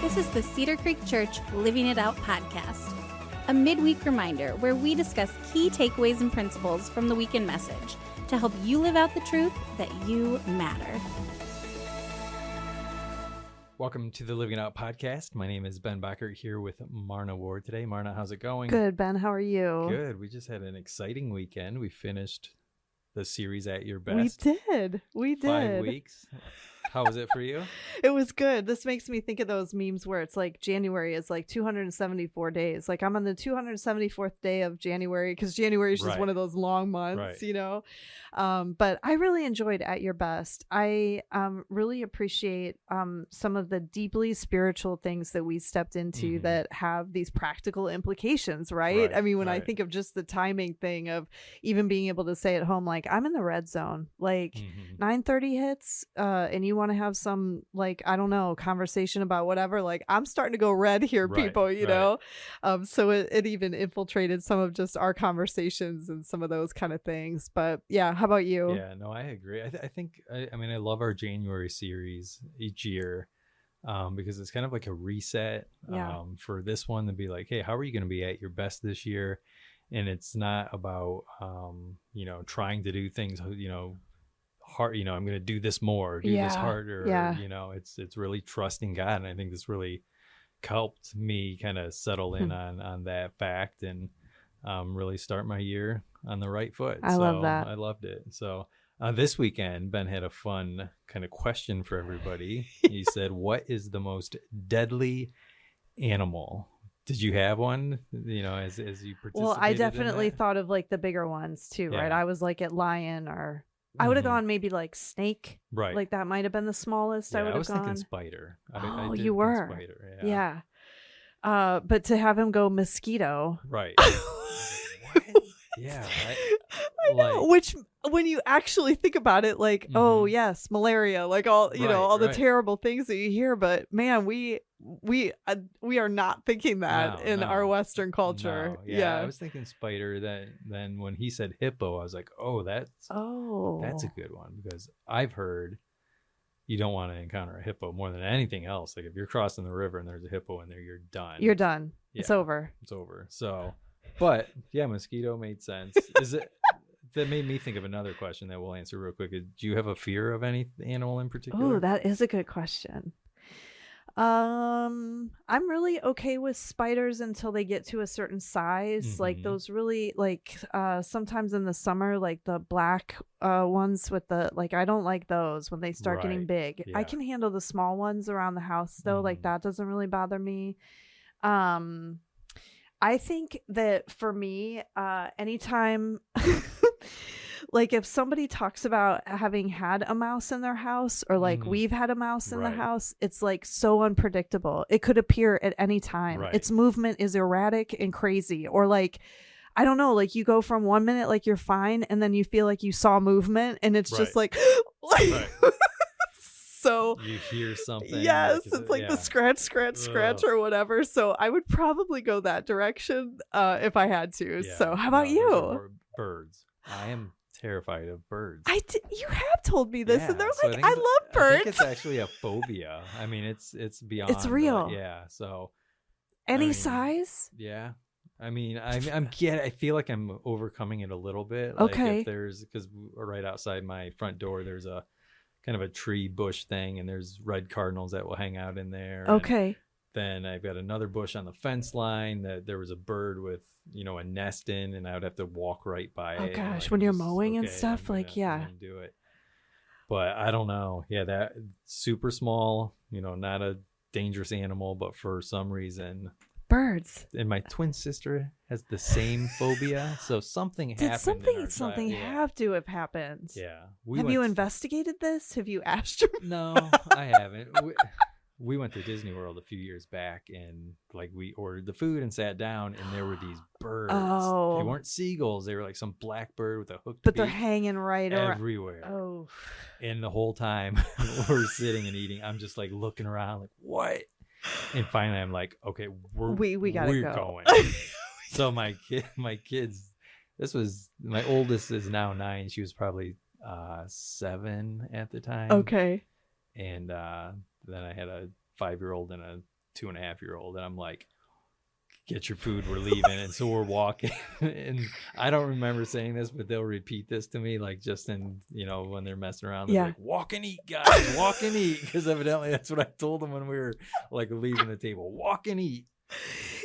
This is the Cedar Creek Church Living It Out podcast, a midweek reminder where we discuss key takeaways and principles from the weekend message to help you live out the truth that you matter. Welcome to the Living Out podcast. My name is Ben Bacher here with Marna Ward today. Marna, how's it going? Good, Ben. How are you? Good. We just had an exciting weekend. We finished the series At Your Best. We did. 5 weeks. How was it for you? It was good. This makes me think of those memes where it's like January is like 274 days. Like I'm on the 274th day of January because January is just one of those long months, you know? But I really enjoyed At Your Best. I really appreciate some of the deeply spiritual things that we stepped into that have these practical implications, right? I mean, when I think of just the timing thing of even being able to say at home, like I'm in the red zone, like 9:30 hits and you want to have some, like, I don't know, conversation about whatever, like I'm starting to go red here, people, you know? So it even infiltrated some of just our conversations and some of those kind of things. But yeah, how about you? Yeah, no, I agree. I think, I mean, I love our January series each year because it's kind of like a reset for this one to be like, hey, how are you going to be at your best this year? And it's not about, trying to do things, hard, I'm going to do this more, this harder, it's really trusting God. And I think this really helped me kind of settle in on that fact and really start my year on the right foot. I love that. I loved it. So this weekend, Ben had a fun kind of question for everybody. He said, what is the most deadly animal? Did you have one, as you participated? Well, I definitely thought of like the bigger ones too, right? I was like at lion, or I would have gone maybe like snake. Right. Like that might have been the smallest I would have gone. I was thinking spider. I you were. Spider, yeah. But to have him go mosquito. Right. Yeah. I know. Which, when you actually think about it, like, oh yes, malaria, like all, all the terrible things that you hear. But man, we are not thinking that in our Western culture. No. Yeah. I was thinking spider. Then when he said hippo, I was like, oh, that's a good one, because I've heard you don't want to encounter a hippo more than anything else. Like if you're crossing the river and there's a hippo in there, you're done. You're done. Yeah, it's over. It's over. So, but yeah, mosquito made sense. That made me think of another question that we'll answer real quick. Do you have a fear of any animal in particular? Oh, that is a good question. I'm really okay with spiders until they get to a certain size. Like those really, like sometimes in the summer, like the black ones with the, like, I don't like those when they start getting big. I can handle the small ones around the house though. Like that doesn't really bother me. I think that for me, anytime like if somebody talks about having had a mouse in their house, or like we've had a mouse in the house, it's like so unpredictable. It could appear at any time. Its movement is erratic and crazy. Or like, I don't know, like you go from 1 minute like you're fine, and then you feel like you saw movement, and it's just like so you hear something. Yes, it's like the scratch or whatever. So I would probably go that direction if I had to. Yeah. So how about you? Birds. I am terrified of birds. You have told me this, and they're like, I love birds. I think it's actually a phobia. I mean, it's beyond. It's real. So any size. Yeah. I mean, I feel like I'm overcoming it a little bit. Like if because right outside my front door, there's a kind of a tree bush thing, and there's red cardinals that will hang out in there. Okay. Then I've got another bush on the fence line that there was a bird with, a nest in, and I would have to walk right by it. Oh gosh, when you're mowing and stuff, I'm gonna do it. But I don't know. Yeah, that super small, not a dangerous animal, but for some reason, birds. And my twin sister has the same phobia, so something happened. Did something have to have happened? Yeah. Have you investigated this? Have you asked her? No, I haven't. We went to Disney World a few years back, and like we ordered the food and sat down, and there were these birds. Oh. They weren't seagulls. They were like some black bird with a hooked But beak they're hanging right everywhere. Oh. And the whole time we're sitting and eating, I'm just like looking around like, what? And finally I'm like, okay, we gotta we're go. going. So my kids, my oldest is now 9. She was probably 7 at the time. Okay. And then I had a 5-year-old and a 2.5-year-old, and I'm like, get your food, we're leaving. And so we're walking, and I don't remember saying this, but they'll repeat this to me, like just in, when they're messing around, they're like, walk and eat, guys, walk and eat. Because evidently that's what I told them when we were like leaving the table, walk and eat.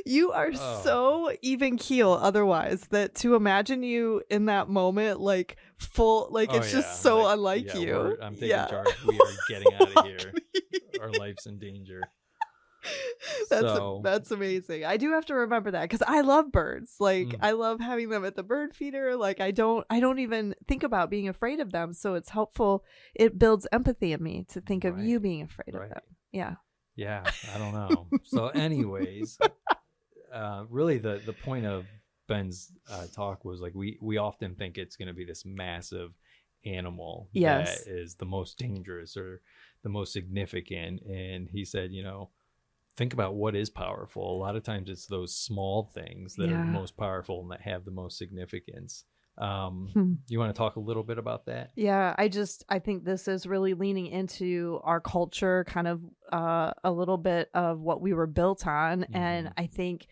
You are so even keel otherwise, that to imagine you in that moment, like full, like it's just so unlike you. I'm taking charge. We are getting out of here. Our life's in danger. That's amazing. I do have to remember that, because I love birds. Like I love having them at the bird feeder. Like I don't even think about being afraid of them. So it's helpful. It builds empathy in me to think of you being afraid of them. Yeah. Yeah, I don't know. So anyways, really the point of Ben's talk was like, we often think it's going to be this massive animal that is the most dangerous or the most significant. And he said, think about what is powerful. A lot of times it's those small things that are the most powerful and that have the most significance. You want to talk a little bit about that? Yeah, I think this is really leaning into our culture, kind of a little bit of what we were built on. And I think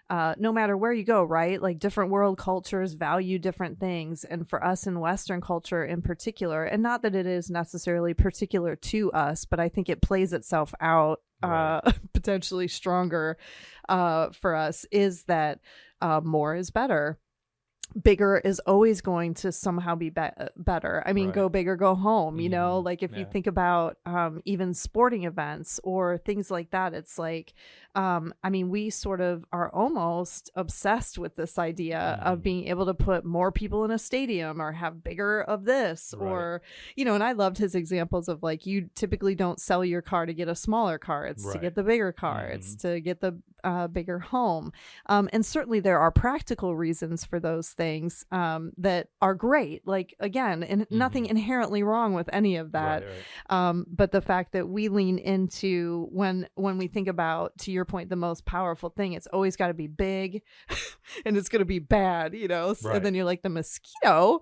no matter where you go, right? Like different world cultures value different things. And for us in Western culture in particular, and not that it is necessarily particular to us, but I think it plays itself out potentially stronger for us, is that more is better. Bigger is always going to somehow be better. I mean, go big or go home, like if you think about even sporting events or things like that, it's like, we sort of are almost obsessed with this idea of being able to put more people in a stadium or have bigger of this or, and I loved his examples of like, you typically don't sell your car to get a smaller car. It's to get the bigger car. It's to get the bigger home. And certainly there are practical reasons for those things that are great. Like, again, and nothing inherently wrong with any of that. But the fact that we lean into when we think about, to your point, the most powerful thing, it's always got to be big and it's going to be bad, and then you're like the mosquito,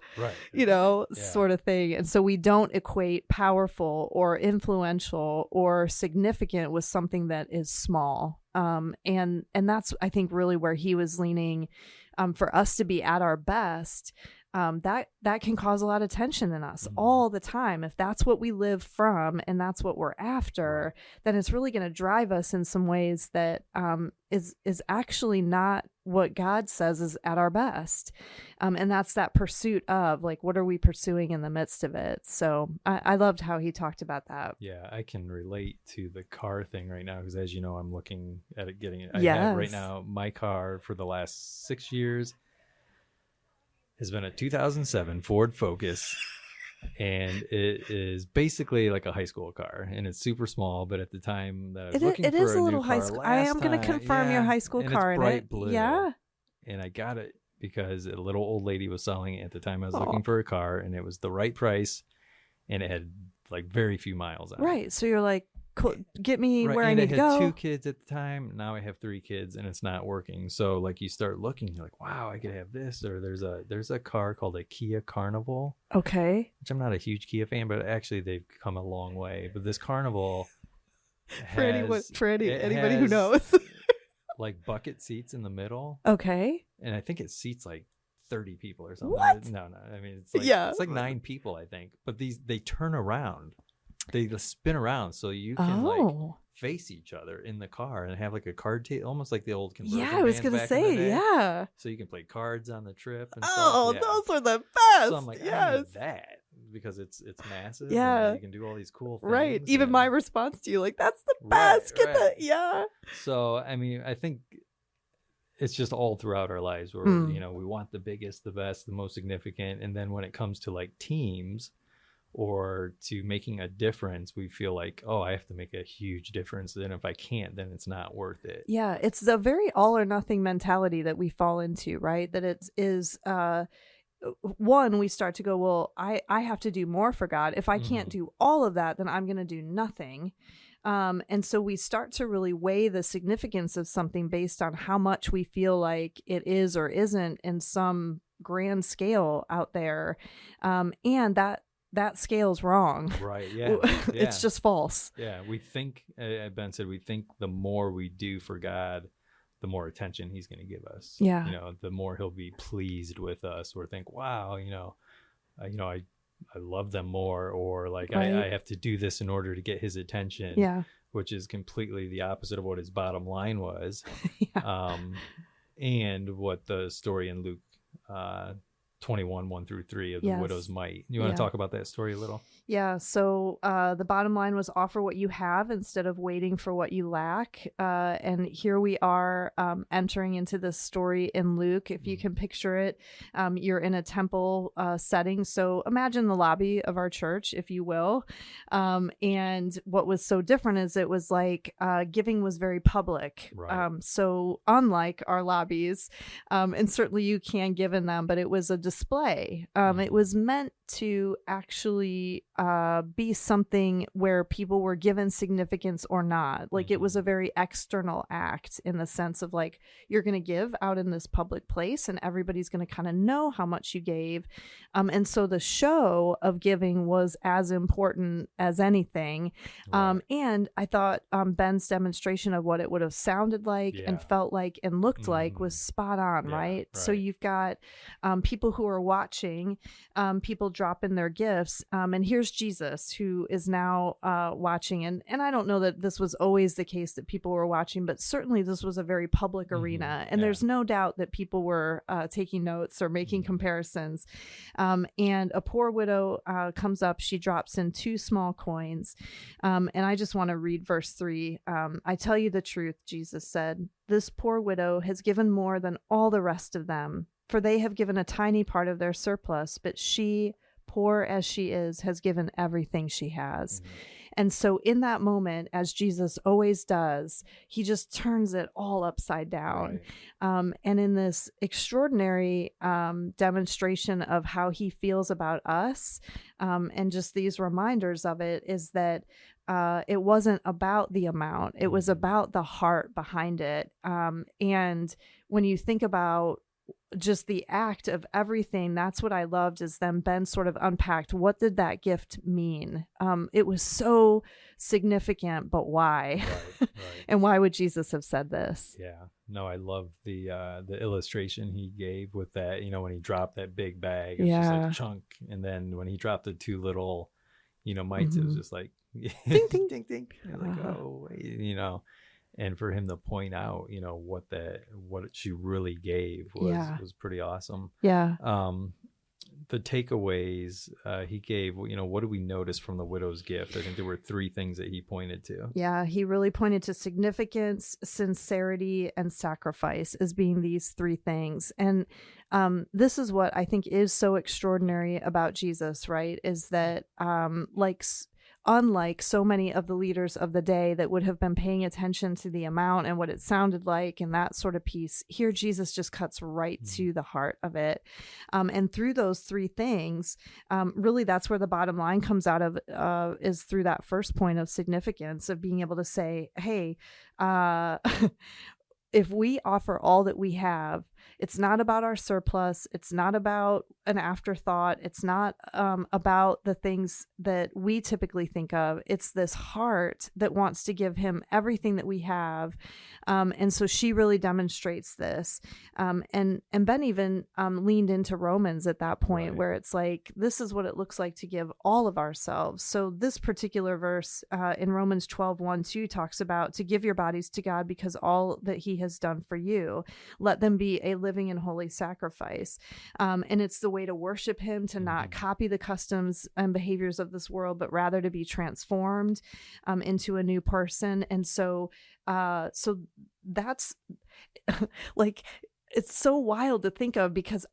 sort of thing. And so we don't equate powerful or influential or significant with something that is small. And that's, I think, really where he was leaning, for us to be at our best. That can cause a lot of tension in us all the time. If that's what we live from and that's what we're after, then it's really going to drive us in some ways that is actually not what God says is at our best. And that's that pursuit of, like, what are we pursuing in the midst of it? So I loved how he talked about that. Yeah, I can relate to the car thing right now, because as you know, I'm looking at it getting it. I have right now, my car for the last 6 years has been a 2007 Ford Focus, and it is basically like a high school car, and it's super small. But at the time that I was looking for it is a a little new high car school. I am going to confirm your high school car, it's in bright it. blue. Yeah, and I got it because a little old lady was selling it at the time I was looking for a car, and it was the right price, and it had like very few miles on it. Right. So you're like, cool, get me where I need to go. I had 2 kids at the time. Now I have 3 kids, and it's not working. So like you start looking, you're like, wow, I could have this. Or there's a car called a Kia Carnival. Okay. Which I'm not a huge Kia fan, but actually they've come a long way. But this Carnival for anybody who knows, like bucket seats in the middle. Okay. And I think it seats like 30 people or something. What? No. I mean, it's like 9 people, I think. But they turn around. They spin around, so you can like face each other in the car and have like a card table, almost like the old conversion. Yeah, I was gonna say, yeah. So you can play cards on the trip. And those are the best. So I'm like, I need that because it's massive. Yeah, and you can do all these cool things. Right. Even my response to you, like, that's the best. Get that. Yeah. So I mean, I think it's just all throughout our lives where we want the biggest, the best, the most significant, and then when it comes to like teams or to making a difference, we feel like, oh, I have to make a huge difference. Then if I can't, then it's not worth it. Yeah, it's a very all or nothing mentality that we fall into, right? That it is one, we start to go, well, I have to do more for God. If I can't do all of that, then I'm going to do nothing. And so we start to really weigh the significance of something based on how much we feel like it is or isn't in some grand scale out there. And that scale's wrong. Right. Yeah. It's just false. Yeah. We think, Ben said, we think the more we do for God, the more attention he's going to give us. Yeah. The more he'll be pleased with us, or think, wow, I love them more, or like, right. I have to do this in order to get his attention. Yeah. Which is completely the opposite of what his bottom line was. Yeah. And what the story in Luke 21, 1-3 of the widow's mite. You want to talk about that story a little? Yeah. So the bottom line was offer what you have instead of waiting for what you lack. And here we are entering into this story in Luke. If you can picture it, you're in a temple setting. So imagine the lobby of our church, if you will. And what was so different is it was like giving was very public. Right. So unlike our lobbies, and certainly you can give in them, but it was a display. It was meant to actually be something where people were given significance or not. Like it was a very external act in the sense of like, you're going to give out in this public place and everybody's going to kind of know how much you gave. And so the show of giving was as important as anything. Right. And I thought Ben's demonstration of what it would have sounded like and felt like and looked like was spot on, right? So you've got people who are watching, people drop in their gifts. And here's Jesus, who is now watching. And I don't know that this was always the case that people were watching, but certainly this was a very public arena. And there's no doubt that people were taking notes or making comparisons. And a poor widow comes up. She drops in 2 small coins. And I just want to read verse 3. I tell you the truth, Jesus said, this poor widow has given more than all the rest of them, for they have given a tiny part of their surplus, but she, poor as she is, has given everything she has. And so in that moment, as Jesus always does, he just turns it all upside down. Right. And in this extraordinary demonstration of how he feels about us, and just these reminders of it, is that it wasn't about the amount. It was about the heart behind it. And when you think about just the act of everything, that's what I loved, is then Ben sort of unpacked, what did that gift mean? It was so significant, but why? Right. And why would Jesus have said this? Yeah, no, I love the illustration he gave with that, when he dropped that big bag, it's just like a chunk. And then when he dropped the 2 little, mites, it was just like, ding, ding, ding, ding. Like, oh, wait, and for him to point out, what she really gave was pretty awesome. Yeah. The takeaways he gave, what do we notice from the widow's gift? I think there were 3 things that he pointed to. Yeah, he really pointed to significance, sincerity, and sacrifice as being these 3 things. And this is what I think is so extraordinary about Jesus, right? Is that unlike so many of the leaders of the day that would have been paying attention to the amount and what it sounded like and that sort of piece, here Jesus just cuts right to the heart of it. And through those 3 things, really that's where the bottom line comes out of, is through that first point of significance of being able to say, hey, if we offer all that we have, it's not about our surplus. It's not about an afterthought. It's not about the things that we typically think of. It's this heart that wants to give him everything that we have. And so she really demonstrates this. And Ben even leaned into Romans at that point, where it's like, this is what it looks like to give all of ourselves. So this particular verse in Romans 12:1-2 talks about to give your bodies to God because all that he has done for you, let them be a living and holy sacrifice. And it's the way to worship him, to not copy the customs and behaviors of this world, but rather to be transformed into a new person. And so that's like, it's so wild to think of, because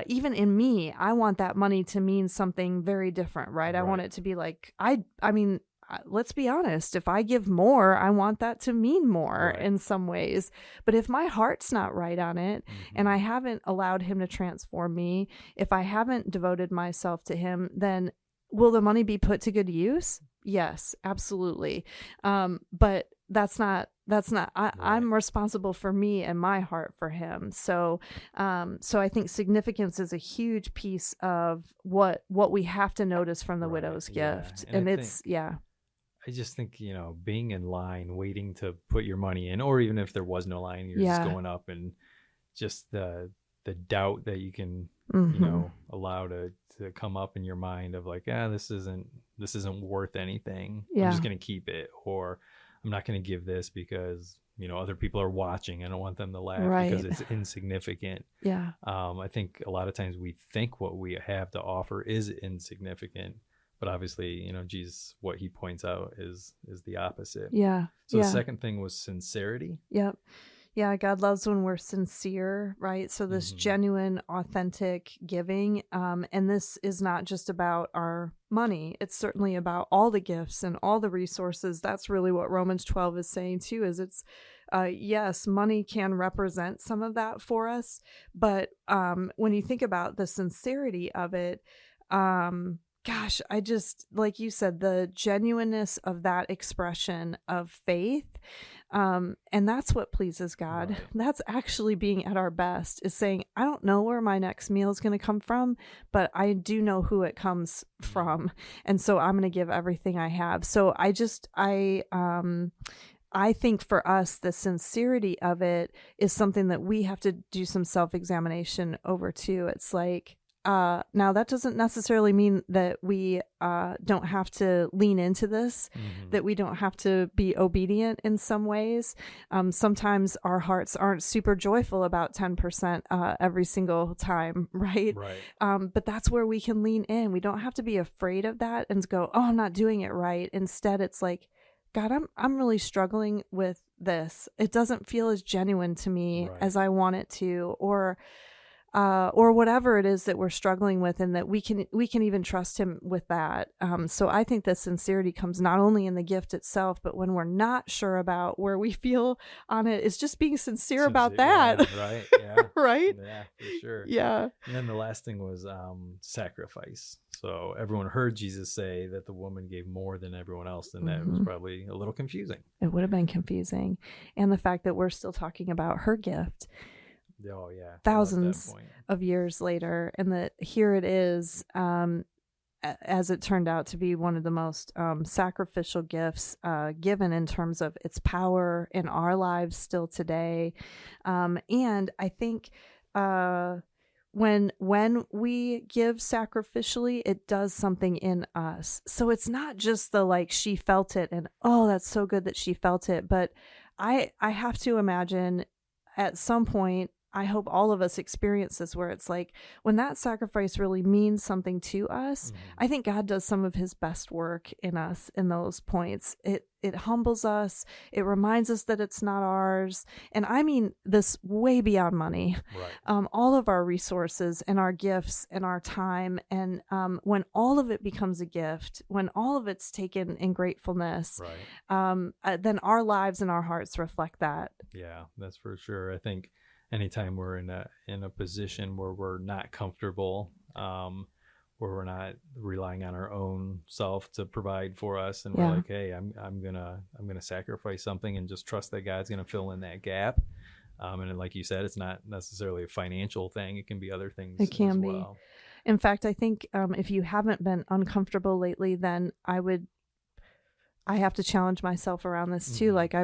even in me, I want that money to mean something very different, right? I want it to be like, I mean, let's be honest, if I give more, I want that to mean more in some ways. But if my heart's not right on it, and I haven't allowed him to transform me, if I haven't devoted myself to him, then will the money be put to good use? Yes, absolutely. But that's not That's not, I'm responsible for me and my heart for him. So, so I think significance is a huge piece of what we have to notice from the widow's gift. And it's, I just think, being in line, waiting to put your money in, or even if there was no line, you're just going up, and just the doubt that you can, allow to come up in your mind of like, this isn't worth anything. I'm just going to keep it, or I'm not going to give this because, other people are watching. I don't want them to laugh because it's insignificant. Yeah. I think a lot of times we think what we have to offer is insignificant, but obviously, Jesus, what he points out is the opposite. Yeah. So the second thing was sincerity. Yep. Yeah, God loves when we're sincere, right? So this genuine, authentic giving, and this is not just about our money. It's certainly about all the gifts and all the resources. That's really what Romans 12 is saying too, is it's, yes, money can represent some of that for us, but when you think about the sincerity of it, gosh, I just, like you said, the genuineness of that expression of faith, and that's what pleases God. Right. That's actually being at our best, is saying, I don't know where my next meal is going to come from, but I do know who it comes from. And so I'm going to give everything I have. So I think for us, the sincerity of it is something that we have to do some self-examination over too. It's like, now that doesn't necessarily mean that we don't have to lean into this, that we don't have to be obedient in some ways. Sometimes our hearts aren't super joyful about 10% every single time, right? But that's where we can lean in. We don't have to be afraid of that and go, oh, I'm not doing it right. Instead, it's like, God, I'm really struggling with this. It doesn't feel as genuine to me as I want it to, or whatever it is that we're struggling with, and that we can even trust him with that. So I think the sincerity comes not only in the gift itself, but when we're not sure about where we feel on it, is just being sincere about that. Yeah, right. Yeah. Right. Yeah, for sure. Yeah. And then the last thing was sacrifice. So everyone heard Jesus say that the woman gave more than everyone else, and that was probably a little confusing. It would have been confusing. And the fact that we're still talking about her gift. Oh yeah, thousands of years later, and that here it is, as it turned out to be one of the most sacrificial gifts given in terms of its power in our lives still today. And I think when we give sacrificially, it does something in us. So it's not just the like, she felt it and, oh, that's so good that she felt it. But I have to imagine at some point, I hope all of us experience this, where it's like, when that sacrifice really means something to us, I think God does some of his best work in us in those points. It humbles us. It reminds us that it's not ours. And I mean this way beyond money. Right. All of our resources and our gifts and our time. And when all of it becomes a gift, when all of it's taken in gratefulness, then our lives and our hearts reflect that. Yeah, that's for sure. I think anytime we're in a position where we're not comfortable, where we're not relying on our own self to provide for us, and we're like, hey, I'm gonna sacrifice something and just trust that God's gonna fill in that gap. And like you said, it's not necessarily a financial thing; it can be other things. It can be. Well. In fact, I think if you haven't been uncomfortable lately, then I have to challenge myself around this too. Like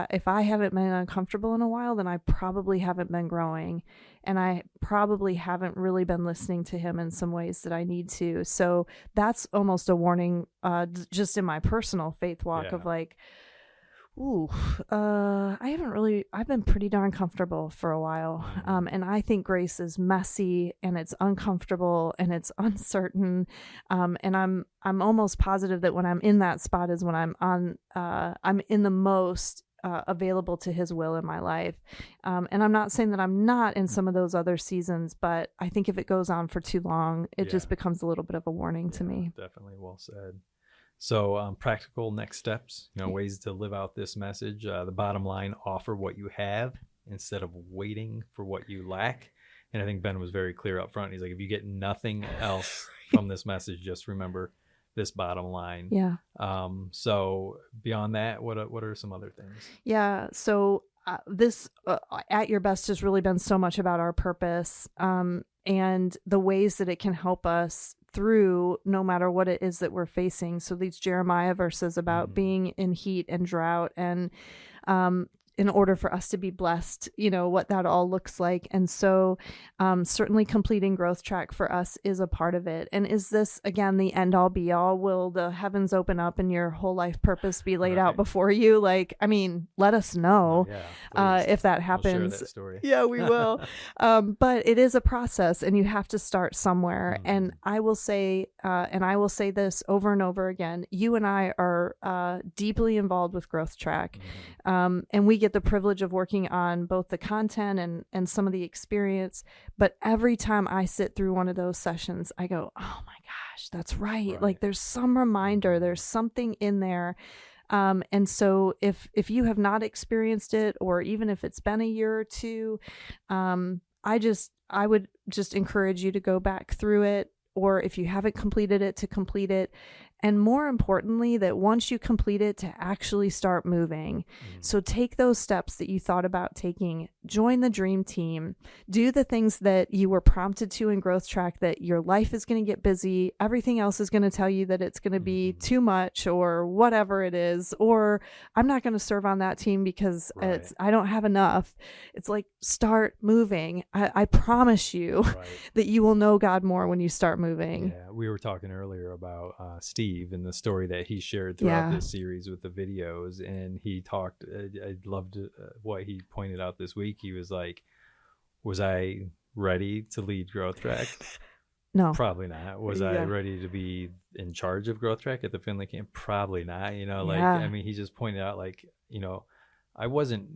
if I haven't been uncomfortable in a while, then I probably haven't been growing, and I probably haven't really been listening to him in some ways that I need to. So that's almost a warning, just in my personal faith walk of like, ooh, I've been pretty darn comfortable for a while. And I think grace is messy, and it's uncomfortable, and it's uncertain. And I'm almost positive that when I'm in that spot is when I'm in the most available to his will in my life. And I'm not saying that I'm not in some of those other seasons, but I think if it goes on for too long, it just becomes a little bit of a warning to me. Definitely. Well said. So practical next steps, ways to live out this message. The bottom line, offer what you have instead of waiting for what you lack. And I think Ben was very clear up front. He's like, if you get nothing else from this message, just remember, this bottom line. Yeah. So beyond that, what are some other things? Yeah. So this At Your Best has really been so much about our purpose, and the ways that it can help us through no matter what it is that we're facing. So these Jeremiah verses about being in heat and drought, and in order for us to be blessed, what that all looks like. And so certainly completing Growth Track for us is a part of it. And is this, again, the end all be all? Will the heavens open up and your whole life purpose be laid out before you? Let us know if that happens. We'll share that story. Yeah, we will. But it is a process, and you have to start somewhere. And I will say, this over and over again, you and I are deeply involved with Growth Track. And we get the privilege of working on both the content and some of the experience. But every time I sit through one of those sessions, I go, oh my gosh, that's right. Like there's some reminder, there's something in there. And so if you have not experienced it, or even if it's been a year or two, I would just encourage you to go back through it, or if you haven't completed it, to complete it. And more importantly, that once you complete it, to actually start moving. So take those steps that you thought about taking, join the dream team, do the things that you were prompted to in Growth Track, that your life is going to get busy. Everything else is going to tell you that it's going to be too much, or whatever it is, or I'm not going to serve on that team because I don't have enough. It's like, start moving. I promise you that you will know God more when you start moving. Yeah, we were talking earlier about Steve and the story that he shared throughout this series with the videos, and he talked, I loved what he pointed out this week. He was like, was I ready to lead Growth Track? No, probably not. Was I ready to be in charge of Growth Track at the Finley camp? Probably not. I mean, he just pointed out, I wasn't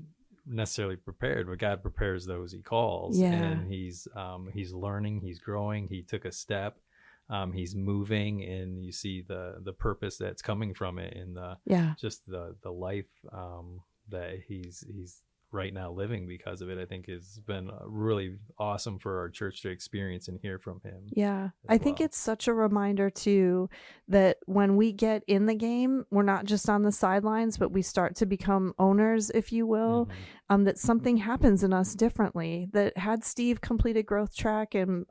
necessarily prepared, but God prepares those he calls. And he's learning, he's growing, he took a step. He's moving, and you see the purpose that's coming from it, and just the life that he's right now living because of it. I think has been really awesome for our church to experience and hear from him. Yeah, I think it's such a reminder too that when we get in the game, we're not just on the sidelines, but we start to become owners, if you will. That something happens in us differently. That had Steve completed Growth Track, and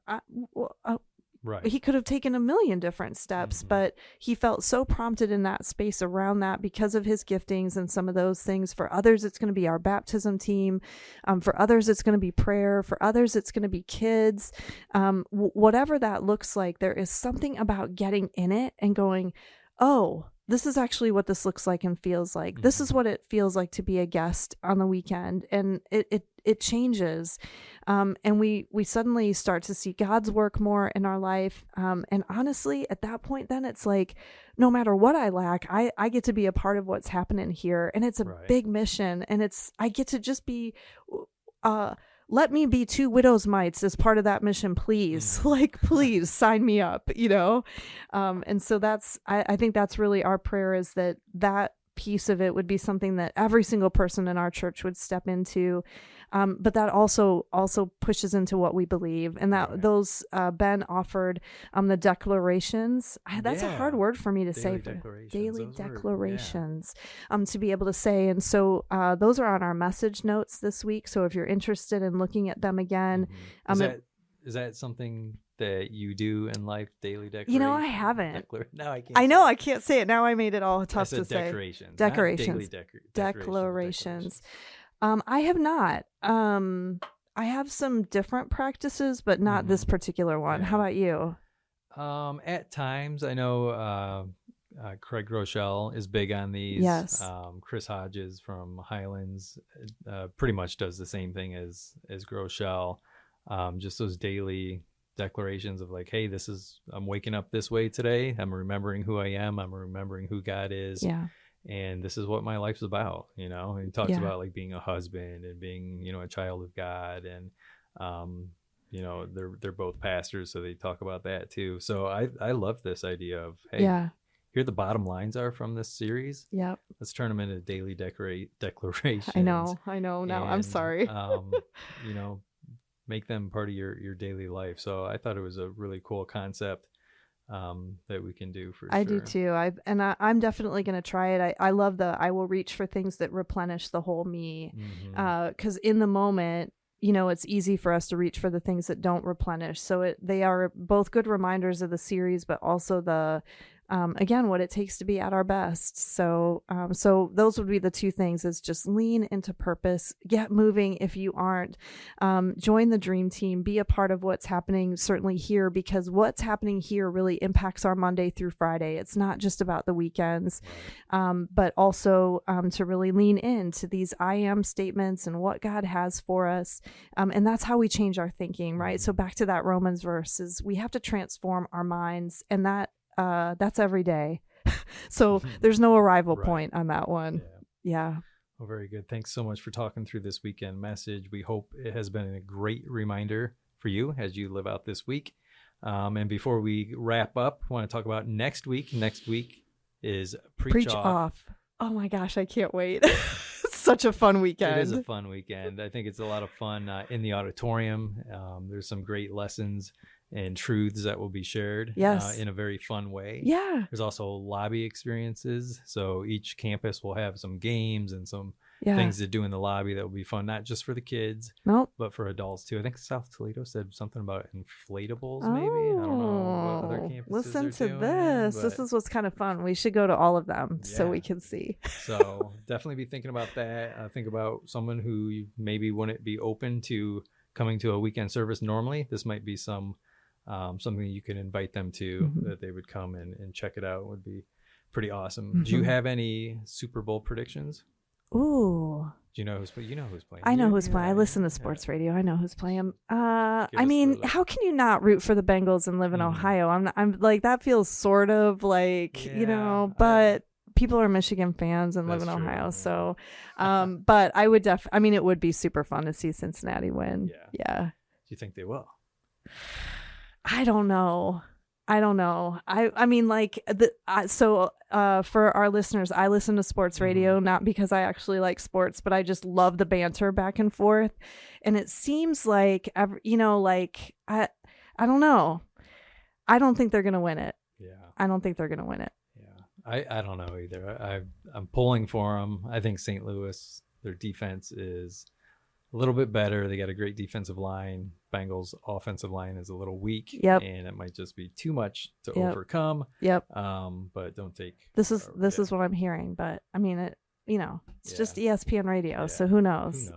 he could have taken a million different steps, but he felt so prompted in that space around that because of his giftings and some of those things. For others, it's going to be our baptism team. For others, it's going to be prayer. For others, it's going to be kids. Whatever that looks like, there is something about getting in it and going, oh, this is actually what this looks like and feels like. This is what it feels like to be a guest on the weekend. And it changes. And we suddenly start to see God's work more in our life. And honestly, at that point, then it's like, no matter what I lack, I get to be a part of what's happening here. And it's a big mission. And I get to just be, let me be 2 widows' mites as part of that mission, please. Please sign me up, And so I think that's really our prayer, is that piece of it would be something that every single person in our church would step into. But that also pushes into what we believe, and that those Ben offered the declarations. That's a hard word for me to say. Daily declarations, to be able to say. And so those are on our message notes this week. So if you're interested in looking at them again, is that something that you do in life? Daily declaration? I haven't. No, I can't. I know I can't say it now. I made it all tough to say. Decorations. Declarations. I have not. I have some different practices, but not this particular one. How about you? At times, I know Craig Rochelle is big on these. Yes. Chris Hodges from Highlands pretty much does the same thing as Rochelle. Just those daily declarations of like, hey, I'm waking up this way today. I'm remembering who I am. I'm remembering who God is. Yeah. And this is what my life's about, And he talks about like being a husband and being, a child of God, and they're both pastors, so they talk about that too. So I love this idea of, hey, here the bottom lines are from this series. Yep. Let's turn them into daily declarations. I know. Now I'm sorry. Make them part of your daily life. So I thought it was a really cool concept. that we can do for I sure. do too. I'm definitely going to try it. I love I will reach for things that replenish the whole me. Because in the moment, it's easy for us to reach for the things that don't replenish. So they are both good reminders of the series, but also again, what it takes to be at our best. So those would be the two things: is just lean into purpose, get moving if you aren't, join the dream team, be a part of what's happening certainly here, because what's happening here really impacts our Monday through Friday. It's not just about the weekends, but also to really lean into these I am statements and what God has for us. And that's how we change our thinking, right? So back to that Romans verse is we have to transform our minds, and that's every day. So there's no arrival point on that one. Yeah. Well, very good. Thanks so much for talking through this weekend message. We hope it has been a great reminder for you as you live out this week. And before we wrap up, I want to talk about next week. Next week is Preach Off. Oh my gosh, I can't wait. Such a fun weekend. It is a fun weekend. I think it's a lot of fun in the auditorium. There's some great lessons and truths that will be shared in a very fun way. Yeah. There's also lobby experiences. So each campus will have some games and some things to do in the lobby that will be fun, not just for the kids, but for adults too. I think South Toledo said something about inflatables, maybe. I don't know what other campuses listen to doing, this. This is what's kind of fun. We should go to all of them so we can see. So definitely be thinking about that. Think about someone who maybe wouldn't be open to coming to a weekend service normally. This might be something you can invite them to, that they would come and check it out. Would be pretty awesome. Do you have any Super Bowl predictions? Ooh. Do you know who's playing? I know who's playing. I listen to sports radio. I know who's playing. I mean, how can you not root for the Bengals and live in Ohio? I'm like, that feels sort of like, but people are Michigan fans and live in Ohio. So, but I would it would be super fun to see Cincinnati win. Yeah. Do you think they will? I don't know. I mean, like, for our listeners, I listen to sports radio, not because I actually like sports, but I just love the banter back and forth. And it seems like, I don't know. I don't think they're going to win it. Yeah. I don't think they're going to win it. Yeah. I don't know either. I'm pulling for them. I think St. Louis, their defense is a little bit better. They got a great defensive line. Bengals offensive line is a little weak, and it might just be too much to overcome. But don't take this is what I'm hearing. But I mean, it's just ESPN radio, so who knows?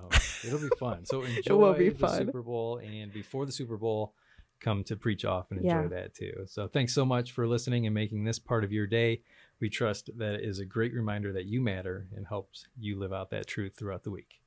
It'll be fun. So enjoy it will be the fun. Super Bowl, and before the Super Bowl, come to Preach Off and enjoy that too. So thanks so much for listening and making this part of your day. We trust that it is a great reminder that you matter and helps you live out that truth throughout the week.